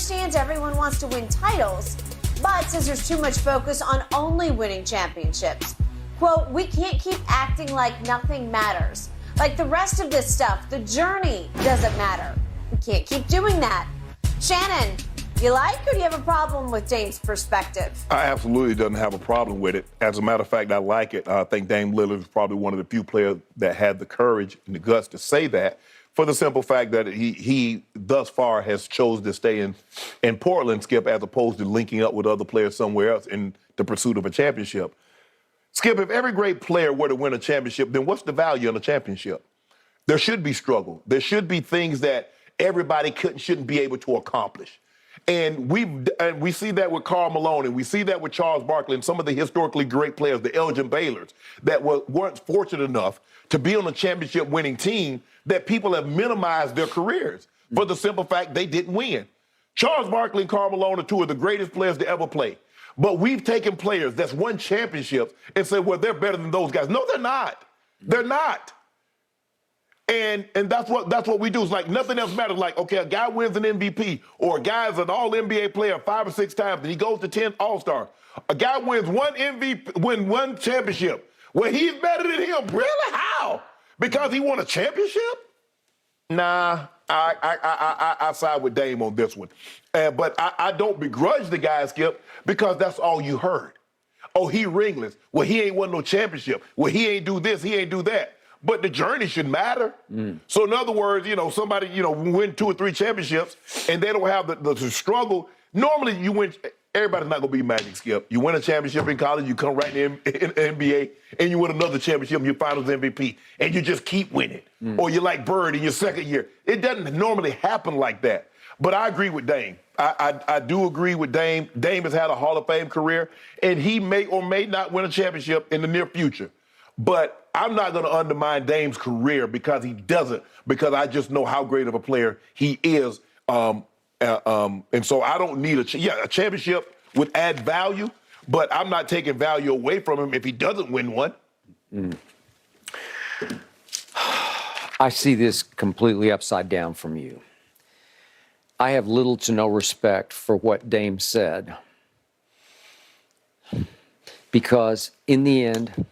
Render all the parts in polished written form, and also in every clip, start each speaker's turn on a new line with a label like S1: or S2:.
S1: understands everyone wants to win titles, but says there's too much focus on only winning championships. Quote, we can't keep acting like nothing matters. Like the rest of this stuff, the journey doesn't matter. We can't keep doing that. Shannon, you like or do you have a problem with Dame's perspective?
S2: I absolutely doesn't have a problem with it. As a matter of fact, I like it. I think Dame Lillard is probably one of the few players that had the courage and the guts to say that, for the simple fact that he thus far has chosen to stay in Portland, Skip, as opposed to linking up with other players somewhere else in the pursuit of a championship. Skip, if every great player were to win a championship, then what's the value in a championship? There should be struggle. There should be things that everybody shouldn't be able to accomplish. And we see that with Karl Malone, and we see that with Charles Barkley and some of the historically great players, the Elgin Baylors, that weren't fortunate enough to be on a championship-winning team, that people have minimized their careers for the simple fact they didn't win. Charles Barkley and Karl Malone are two of the greatest players to ever play. But we've taken players that's won championships and said, well, they're better than those guys. No, they're not. They're not. And that's what we do. It's like nothing else matters. Like, okay, a guy wins an MVP, or a guy is an all-NBA player 5 or 6 times, and he goes to 10 All-Stars. A guy wins one championship. Well, he's better than him. Really? How? Because he won a championship? Nah, I side with Dame on this one. But I don't begrudge the guy, Skip, because that's all you heard. Oh, he ringless. Well, he ain't won no championship. Well, he ain't do this, he ain't do that. But the journey should matter. So in other words, somebody, win 2 or 3 championships and they don't have the struggle. Normally you win, everybody's not gonna be Magic, Skip. You win a championship in college, you come right in the NBA, and you win another championship, your finals MVP, and you just keep winning. Or you're like Bird in your second year. It doesn't normally happen like that. But I agree with Dame. I do agree with Dame. Dame has had a Hall of Fame career, and he may or may not win a championship in the near future. But I'm not going to undermine Dame's career because he doesn't, because I just know how great of a player he is. And so I don't need a championship would add value, but I'm not taking value away from him if he doesn't win one.
S3: I see this completely upside down from you. I have little to no respect for what Dame said, because in the end,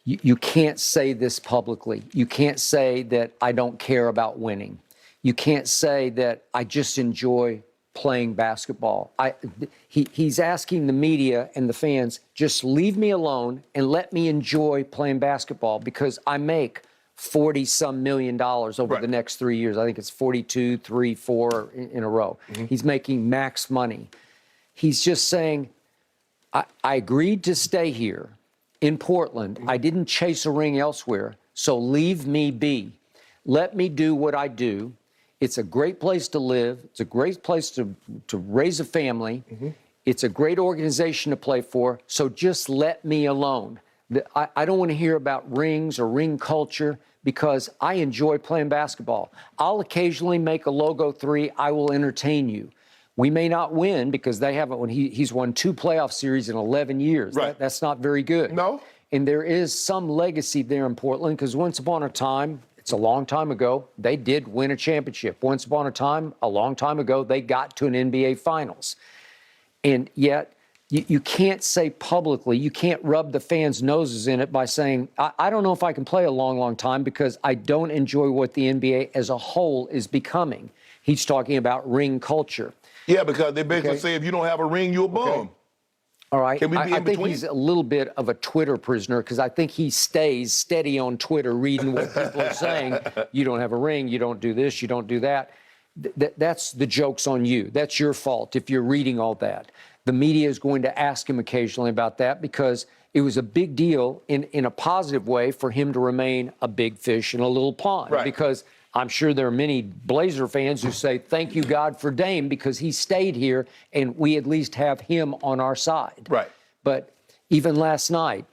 S3: you can't say this publicly. You can't say that I don't care about winning. You can't say that I just enjoy playing basketball. He's asking the media and the fans, just leave me alone and let me enjoy playing basketball, because I make $40-some million over the next 3 years. I think it's 42, 3, 4 in a row. He's making max money. He's just saying, I agreed to stay here in Portland. I didn't chase a ring elsewhere, so leave me be. Let me do what I do. It's a great place to live. It's a great place to raise a family. It's a great organization to play for, so just let me alone. I don't want to hear about rings or ring culture, because I enjoy playing basketball. I'll occasionally make a logo 3. I will entertain you. We may not win, because they haven't. He's won 2 playoff series in 11 years. That's not very good.
S2: No.
S3: And there is some legacy there in Portland, because once upon a time, it's a long time ago, they did win a championship. Once upon a time, a long time ago, they got to an NBA Finals. And yet, you can't say publicly, you can't rub the fans' noses in it by saying, I don't know if I can play a long, long time because I don't enjoy what the NBA as a whole is becoming. He's talking about ring culture.
S2: Yeah, because they basically say if you don't have a ring, you're a bum.
S3: All right.
S2: Can we be
S3: I
S2: in
S3: think
S2: between?
S3: he's a little bit of a Twitter prisoner, because I think he stays steady on Twitter reading what people are saying. You don't have a ring, you don't do this, you don't do that. That's the joke's on you. That's your fault if you're reading all that. The media is going to ask him occasionally about that, because it was a big deal in a positive way for him to remain a big fish in a little pond. Because I'm sure there are many Blazer fans who say, thank you, God, for Dame, because he stayed here and we at least have him on our side. But even last night,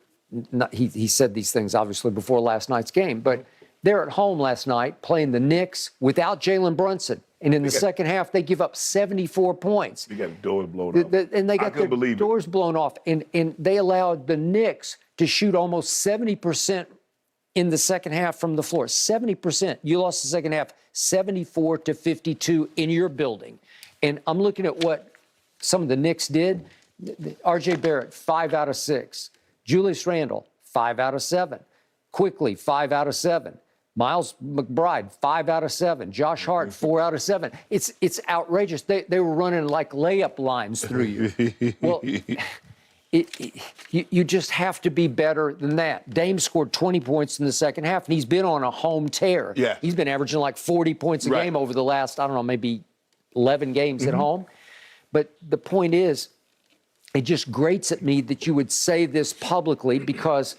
S3: he said these things obviously before last night's game, but they're at home last night playing the Knicks without Jalen Brunson. And in the second half, they give up 74 points.
S2: They got the doors blown off.
S3: And they got their doors blown off. And they allowed the Knicks to shoot almost 70% in the second half from the floor. 70%. You lost the second half 74-52 in your building. And I'm looking at what some of the Knicks did. R.J. Barrett, 5 out of 6. Julius Randle, 5 out of 7. Quickly, 5 out of 7. Miles McBride, 5 out of 7. Josh Hart, 4 out of 7. It's outrageous. They were running like layup lines through you. Well, you just have to be better than that. Dame scored 20 points in the second half, and he's been on a home tear.
S2: Yeah.
S3: He's been averaging like 40 points a game over the last, I don't know, maybe 11 games at home. But the point is, it just grates at me that you would say this publicly, because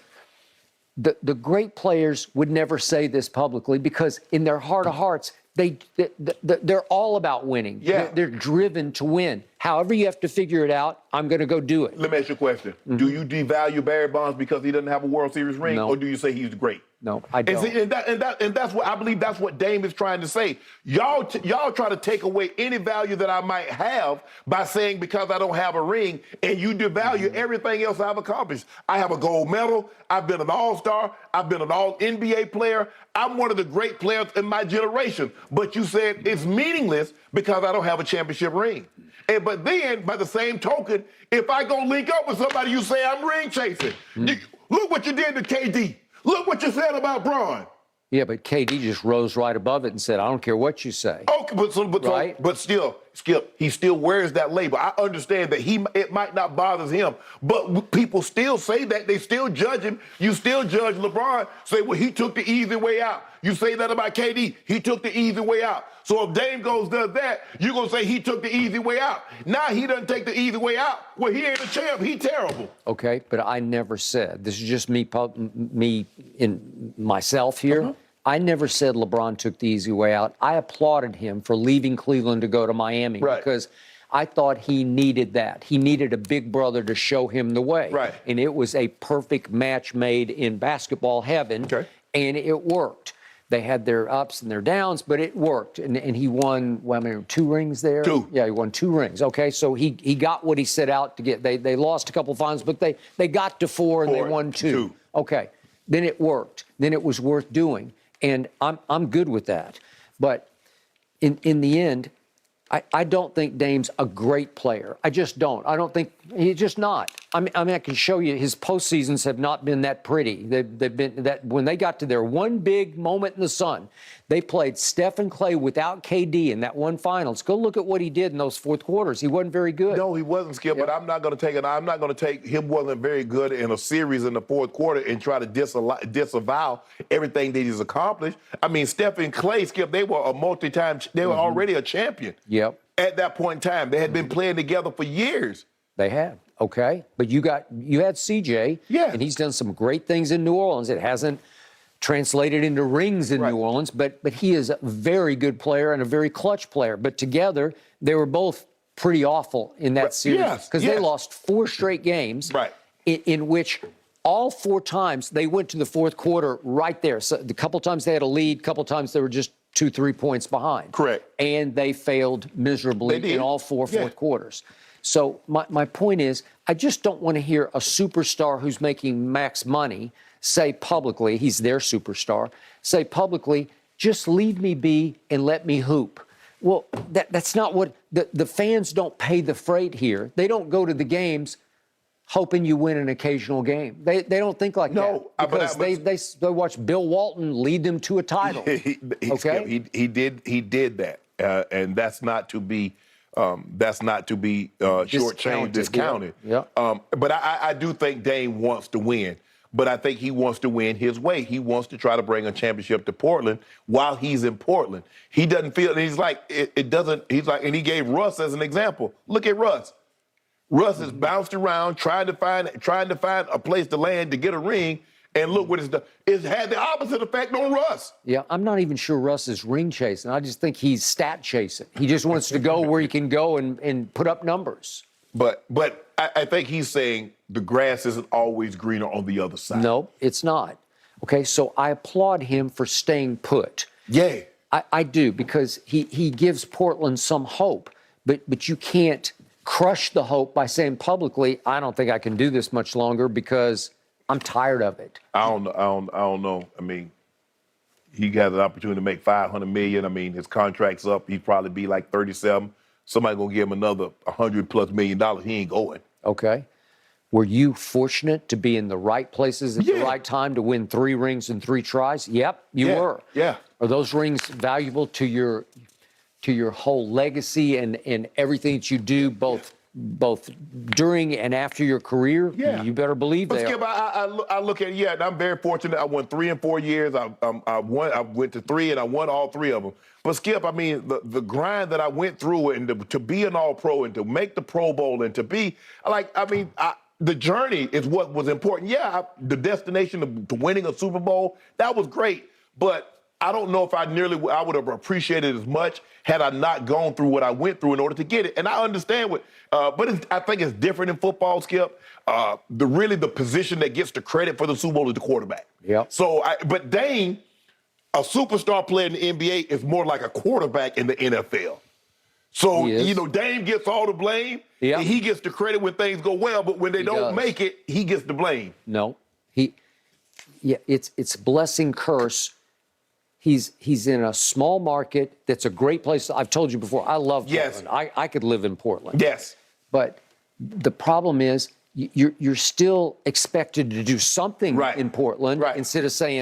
S3: the great players would never say this publicly, because in their heart of hearts, they're all about winning.
S2: Yeah.
S3: They're driven to win. However you have to figure it out, I'm going to go do it.
S2: Let me ask you a question. Do you devalue Barry Bonds because he doesn't have a World Series ring,
S3: No.
S2: or do you say he's great?
S3: No, I don't.
S2: And that's what I believe. That's what Dame is trying to say. Y'all try to take away any value that I might have by saying because I don't have a ring, and you devalue everything else I've accomplished. I have a gold medal. I've been an All-Star. I've been an All-NBA player. I'm one of the great players in my generation. But you said it's meaningless because I don't have a championship ring. But then, by the same token, if I go link up with somebody, you say I'm ring chasing. Look what you did to KD. Look what you said about Braun.
S3: Yeah, but KD just rose right above it and said, I don't care what you say.
S2: Okay, but still, Skip, he still wears that label. I understand that it might not bother him, but people still say that. They still judge him. You still judge LeBron, say, well, he took the easy way out. You say that about KD, he took the easy way out. So if Dame does that, you're going to say he took the easy way out. Now he doesn't take the easy way out. Well, he ain't a champ. He terrible.
S3: Okay, but I never said, this is just me in myself here. I never said LeBron took the easy way out. I applauded him for leaving Cleveland to go to Miami because I thought he needed that. He needed a big brother to show him the way.
S2: Right.
S3: And it was a perfect match made in basketball heaven, and it worked. They had their ups and their downs, but it worked. And he won, 2 rings there?
S2: 2.
S3: Yeah, he won 2 rings. Okay, so he got what he set out to get. They lost a couple finals, but they got to 4 and they won 2. Okay, then it worked. Then it was worth doing. And I'm good with that. But in the end, I don't think Dame's a great player. I just don't. I don't think he's just not. I mean, I can show you his postseasons have not been that pretty. They've been that when they got to their one big moment in the sun, they played Steph and Clay without KD in that one finals. Go look at what he did in those fourth quarters. He wasn't very good.
S2: No, he wasn't, Skip. But I'm not going to take it. I'm not going to take him wasn't very good in a series in the fourth quarter and try to disavow everything that he's accomplished. I mean, Steph and Clay, Skip, they were a multi-time. They were already a champion.
S3: Yep.
S2: At that point in time, they had been playing together for years.
S3: They had. Okay. But you had CJ.
S2: Yeah.
S3: And he's done some great things in New Orleans. It hasn't translated into rings in New Orleans, but he is a very good player and a very clutch player. But together, they were both pretty awful in that series because they lost 4 straight games in which all 4 times they went to the fourth quarter right there. So the couple times they had a lead, couple times they were just 2-3 points behind.
S2: Correct.
S3: And they failed miserably in all 4 fourth quarters. So my point is, I just don't want to hear a superstar who's making max money say publicly, he's their superstar, say publicly, just leave me be and let me hoop. Well, that's not what, the fans don't pay the freight here. They don't go to the games hoping you win an occasional game. They don't think like that. Because they watch Bill Walton lead them to a title.
S2: He did that. And that's not to be shortchanged, discounted.
S3: Yeah.
S2: But I do think Dame wants to win. But I think he wants to win his way. He wants to try to bring a championship to Portland while he's in Portland. He doesn't feel, and he's like, and he gave Russ as an example. Look at Russ. Russ has bounced around trying to find a place to land to get a ring, and look what it's done. It's had the opposite effect on Russ.
S3: Yeah, I'm not even sure Russ is ring chasing. I just think he's stat chasing. He just wants to go where he can go and put up numbers.
S2: But I think he's saying the grass isn't always greener on the other side.
S3: No, it's not. Okay, so I applaud him for staying put.
S2: Yay.
S3: I do, because he gives Portland some hope, but you can't crush the hope by saying publicly, I don't think I can do this much longer because I'm tired of it.
S2: I don't know. I mean, he got an opportunity to make $500 million. I mean, his contract's up. He'd probably be like 37. somebody gonna give him another $100+ million. He ain't going.
S3: Okay. Were you fortunate to be in the right places at the right time to win 3 rings in 3 tries? Yep, you were.
S2: Yeah.
S3: Are those rings valuable to your whole legacy and everything that you do, both during and after your career?
S2: Yeah.
S3: You better believe
S2: But
S3: they
S2: Skip,
S3: are.
S2: I look at it, and I'm very fortunate. I won 3 in 4 years. I went to 3 and I won all 3 of them. But Skip, I mean, the grind that I went through and to be an All-Pro and to make the Pro Bowl and to be the journey is what was important. Yeah, the destination to winning a Super Bowl, that was great. But I don't know if I would have appreciated it as much had I not gone through what I went through in order to get it. And I understand I think it's different in football, Skip. The position that gets the credit for the Super Bowl is the quarterback.
S3: Yeah.
S2: But Dame, a superstar player in the NBA, is more like a quarterback in the NFL. So, Dame gets all the blame, and he gets the credit when things go well, but when they don't make it, he gets the blame.
S3: No. It's blessing, curse. He's in a small market that's a great place. I've told you before, I love Portland. I could live in Portland.
S2: Yes.
S3: But the problem is you're still expected to do something in Portland instead of saying,